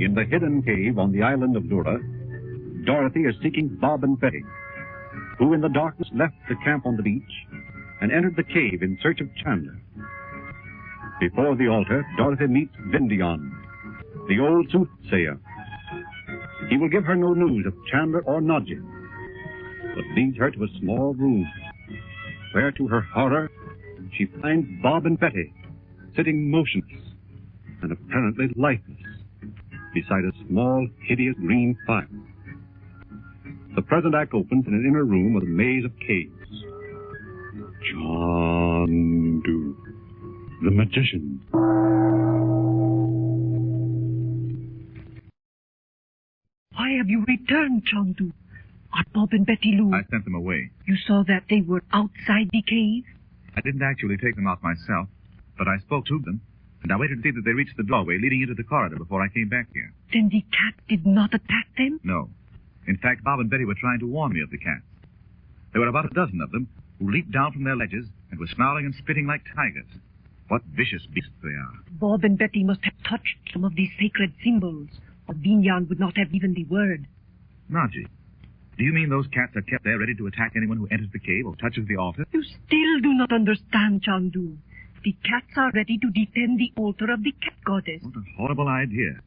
In the hidden cave on the island of Lura, Dorothy is seeking Bob and Betty, who in the darkness left the camp on the beach and entered the cave in search of Chandler. Before the altar, Dorothy meets Vindion, the old soothsayer. He will give her no news of Chandler or Nadji, but leads her to a small room, where to her horror, she finds Bob and Betty sitting motionless and apparently lifeless beside a small, hideous green fire. The present act opens in an inner room with a maze of caves. Chandu the Magician. Why have you returned, Chandu? Are Bob and Betty Lou? I sent them away. You saw that they were outside the cave? I didn't actually take them out myself, but I spoke to them, and I waited to see that they reached the doorway leading into the corridor before I came back here. Then the cat did not attack them? No. In fact, Bob and Betty were trying to warn me of the cats. There were about a dozen of them who leaped down from their ledges and were snarling and spitting like tigers. What vicious beasts they are. Bob and Betty must have touched some of these sacred symbols, or Vinyan would not have given the word. Nadji, do you mean those cats are kept there ready to attack anyone who enters the cave or touches the altar? You still do not understand, Chandu. The cats are ready to defend the altar of the cat goddess. What a horrible idea.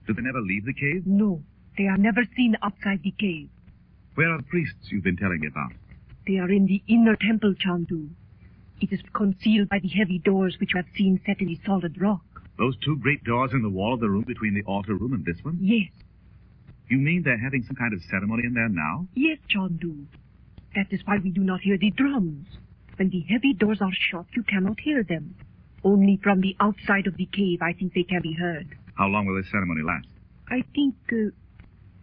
Do they never leave the cave? No, they are never seen outside the cave. Where are the priests you've been telling me about? They are in the inner temple, Chandu. It is concealed by the heavy doors which you have seen set in the solid rock. Those two great doors in the wall of the room between the altar room and this one? Yes. You mean they're having some kind of ceremony in there now? Yes, Chandu. That is why we do not hear the drums. When the heavy doors are shut, you cannot hear them. Only from the outside of the cave, I think they can be heard. How long will this ceremony last? I think,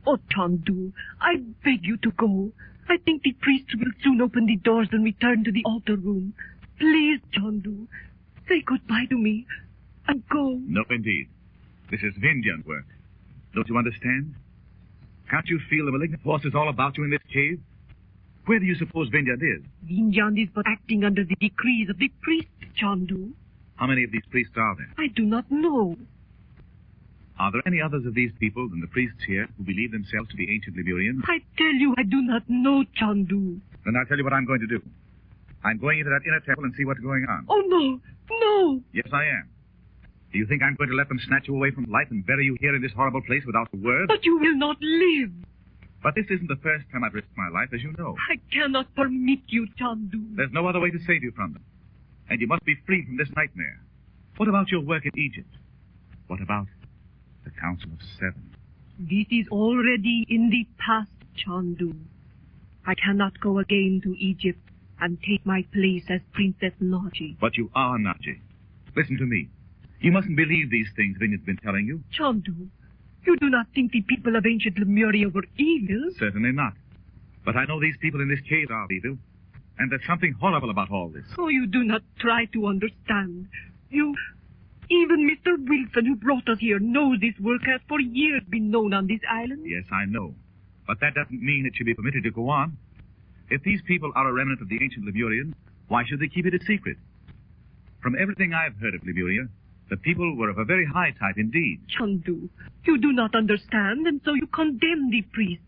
Oh, Chandu, I beg you to go. I think the priests will soon open the doors and return to the altar room. Please, Chandu, say goodbye to me and go. No, indeed. This is Vinjan's work. Don't you understand? Can't you feel the malignant forces all about you in this cave? Where do you suppose Vinjan is? Vinjan is but acting under the decrees of the priests, Chandu. How many of these priests are there? I do not know. Are there any others of these people than the priests here who believe themselves to be ancient Lemurians? I tell you, I do not know, Chandu. Then I'll tell you what I'm going to do. I'm going into that inner temple and see what's going on. Oh, no, no. Yes, I am. Do you think I'm going to let them snatch you away from life and bury you here in this horrible place without a word? But you will not live. But this isn't the first time I've risked my life, as you know. I cannot permit you, Chandu. There's no other way to save you from them. And you must be free from this nightmare. What about your work in Egypt? What about the Council of Seven? This is already in the past, Chandu. I cannot go again to Egypt and take my place as Princess Nadji. But you are Nadji. Listen to me. You mustn't believe these things Vinyan's been telling you. Chandu, you do not think the people of ancient Lemuria were evil? Certainly not. But I know these people in this cave are evil. And there's something horrible about all this. Oh, you do not try to understand. Even Mr. Wilson, who brought us here, knows this work has for years been known on this island. Yes, I know. But that doesn't mean it should be permitted to go on. If these people are a remnant of the ancient Lemurians, why should they keep it a secret? From everything I've heard of Lemuria, the people were of a very high type indeed. Chandu, you do not understand, and so you condemn the priests.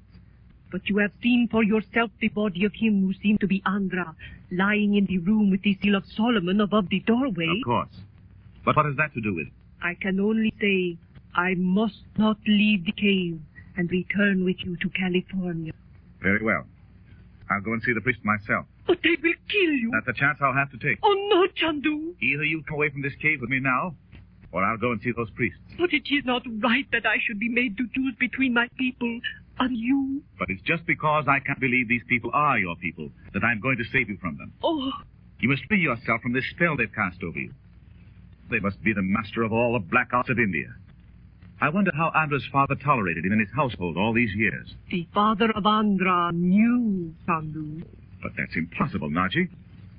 But you have seen for yourself the body of him who seemed to be Andra, lying in the room with the seal of Solomon above the doorway. Of course. But what has that to do with it? I can only say I must not leave the cave and return with you to California. Very well. I'll go and see the priest myself. But they will kill you. That's a chance I'll have to take. Oh, no, Chandu. Either you come away from this cave with me now, or I'll go and see those priests. But it is not right that I should be made to choose between my people and you. But it's just because I can't believe these people are your people that I'm going to save you from them. Oh. You must free yourself from this spell they've cast over you. They must be the master of all the black arts of India. I wonder how Andra's father tolerated him in his household all these years. The father of Andra knew, Chandu. But that's impossible, Naji.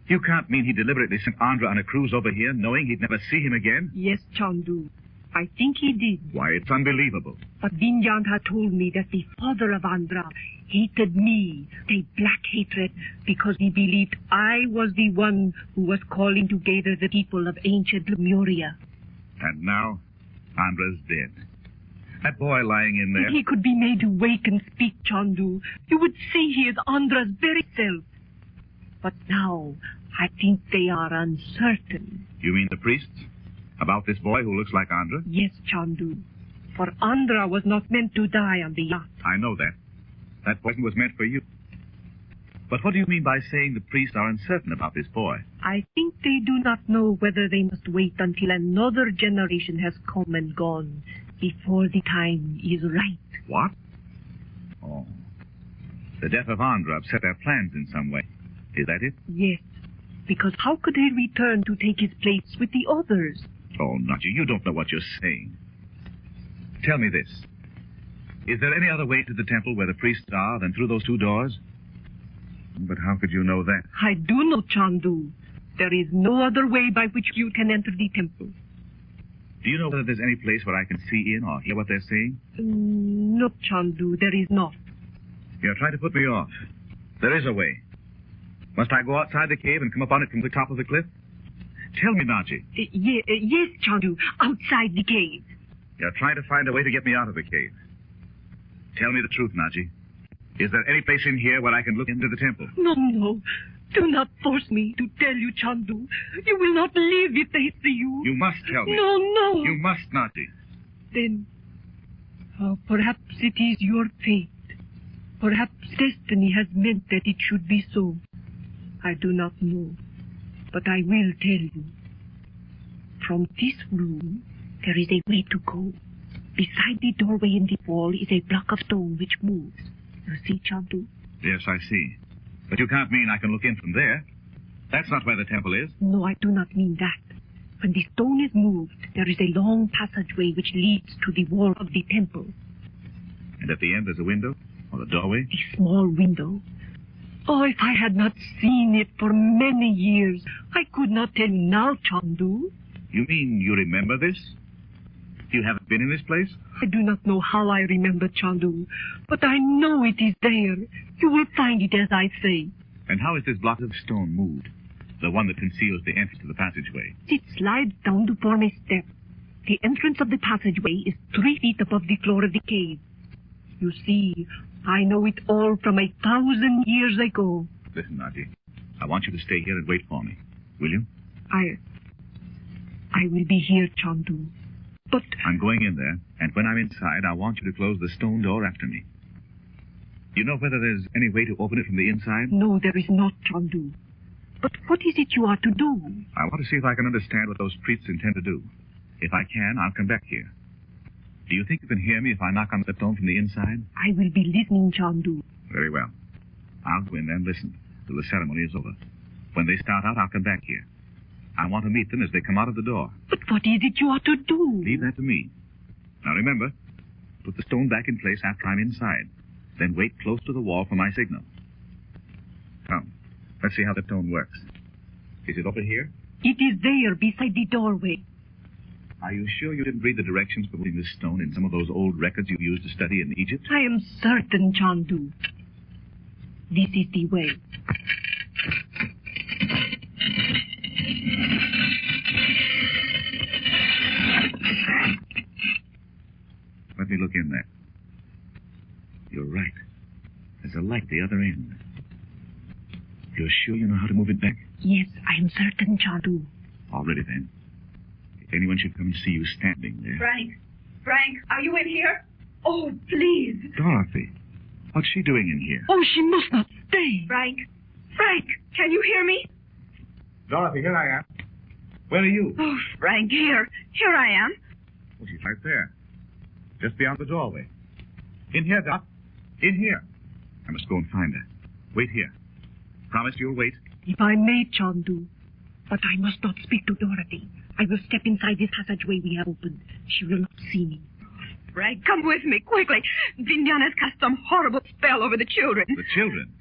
You can't mean he deliberately sent Andra on a cruise over here knowing he'd never see him again? Yes, Chandu. I think he did. Why, it's unbelievable. But Vinyand had told me that the father of Andra hated me, a black hatred, because he believed I was the one who was calling together the people of ancient Lemuria. And now, Andra's dead. That boy lying in there... If he could be made to wake and speak, Chandu, you would see he is Andra's very self. But now, I think they are uncertain. You mean the priests? About this boy who looks like Andra? Yes, Chandu. For Andra was not meant to die on the yacht. I know that. That poison was meant for you. But what do you mean by saying the priests are uncertain about this boy? I think they do not know whether they must wait until another generation has come and gone before the time is right. What? Oh. The death of Andra upset their plans in some way. Is that it? Yes, because how could he return to take his place with the others? Oh, Naji, you don't know what you're saying. Tell me this. Is there any other way to the temple where the priests are than through those two doors? But how could you know that? I do know, Chandu. There is no other way by which you can enter the temple. Do you know whether there's any place where I can see in or hear what they're saying? No, Chandu, there is not. You're trying to put me off. There is a way. Must I go outside the cave and come up on it from the top of the cliff? Tell me, Naji. Yes, Chandu, outside the cave. You're trying to find a way to get me out of the cave. Tell me the truth, Naji. Is there any place in here where I can look into the temple? No. Do not force me to tell you, Chandu. You will not live if they see you. You must tell me. No. You must, Naji. Then, perhaps it is your fate. Perhaps destiny has meant that it should be so. I do not know, but I will tell you. From this room, there is a way to go. Beside the doorway in the wall is a block of stone which moves. You see, Chandu? Yes, I see. But you can't mean I can look in from there. That's not where the temple is. No, I do not mean that. When the stone is moved, there is a long passageway which leads to the wall of the temple. And at the end there's a window? Or a doorway? A small window. Oh, if I had not seen it for many years, I could not tell you now, Chandu. You mean you remember this? You haven't been in this place? I do not know how I remember, Chandu, but I know it is there. You will find it as I say. And how is this block of stone moved? The one that conceals the entrance to the passageway. It slides down to form a step. The entrance of the passageway is 3 feet above the floor of the cave. You see, I know it all from 1,000 years ago. Listen, Naji. I want you to stay here and wait for me. Will you? I will be here, Chandu. But... I'm going in there, and when I'm inside, I want you to close the stone door after me. Do you know whether there's any way to open it from the inside? No, there is not, Chandu. But what is it you are to do? I want to see if I can understand what those priests intend to do. If I can, I'll come back here. Do you think you can hear me if I knock on the stone from the inside? I will be listening, Chandu. Very well. I'll go in there and listen till the ceremony is over. When they start out, I'll come back here. I want to meet them as they come out of the door. But what is it you are to do? Leave that to me. Now remember, put the stone back in place after I'm inside. Then wait close to the wall for my signal. Come, let's see how the stone works. Is it over here? It is there beside the doorway. Are you sure you didn't read the directions for putting this stone in some of those old records you used to study in Egypt? I am certain, Chandu. This is the way. Let me look in there. You're right. There's a light at the other end. You're sure you know how to move it back? Yes, I am certain, Chandu. All ready, then. If anyone should come and see you standing there... Frank, are you in here? Oh, please. Dorothy, what's she doing in here? Oh, she must not stay. Frank, can you hear me? Dorothy, here I am. Where are you? Oh, Frank, here I am. Oh, she's right there. Just beyond the doorway. In here, Doc. In here. I must go and find her. Wait here. Promise you'll wait. If I may, Chandu. But I must not speak to Dorothy. I will step inside this passageway we have opened. She will not see me. Frank, come with me, quickly. Vinyan has cast some horrible spell over the children. The children?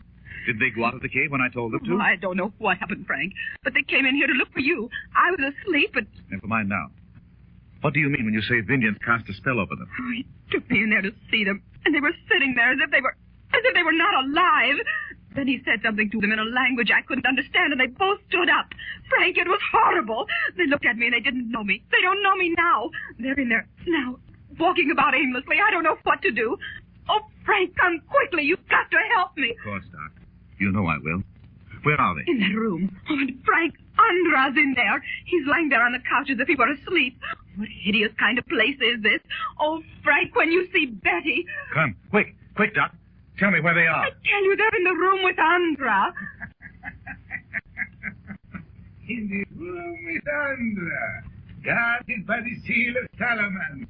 Did they go out of the cave when I told them to? Oh, I don't know what happened, Frank, but they came in here to look for you. I was asleep, but... Never mind now. What do you mean when you say Vinyan cast a spell over them? Oh, he took me in there to see them, and they were sitting there as if they were not alive. Then he said something to them in a language I couldn't understand, and they both stood up. Frank, it was horrible. They looked at me, and they didn't know me. They don't know me now. They're in there now, walking about aimlessly. I don't know what to do. Oh, Frank, come quickly. You've got to help me. Of course, Doc. You know I will. Where are they? In that room. Oh, and Frank, Andra's in there. He's lying there on the couch as if he were asleep. What hideous kind of place is this? Oh, Frank, when you see Betty... Come, quick, Doc. Tell me where they are. I tell you, they're in the room with Andra. In the room with Andra, guarded by the seal of Solomon.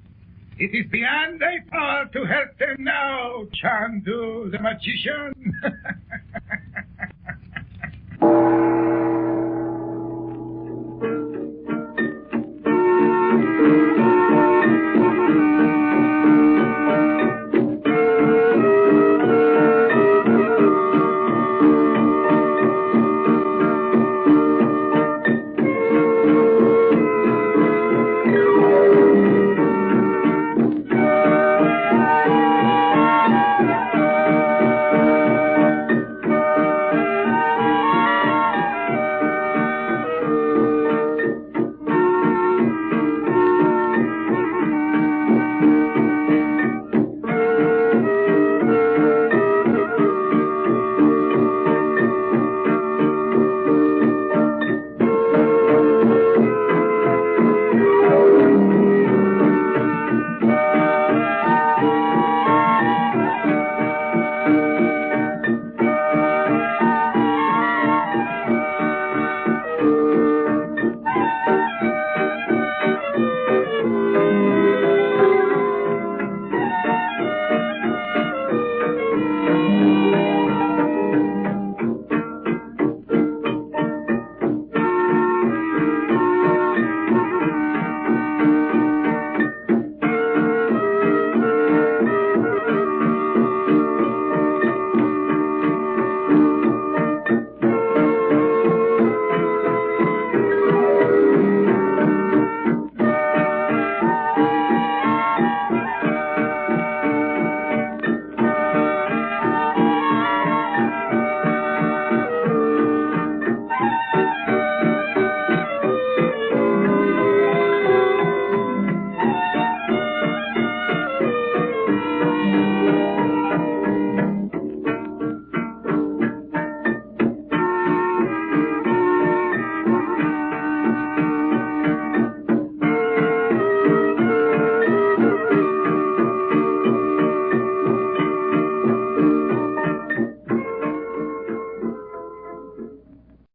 It is beyond thy power to help them now, Chandu the Magician.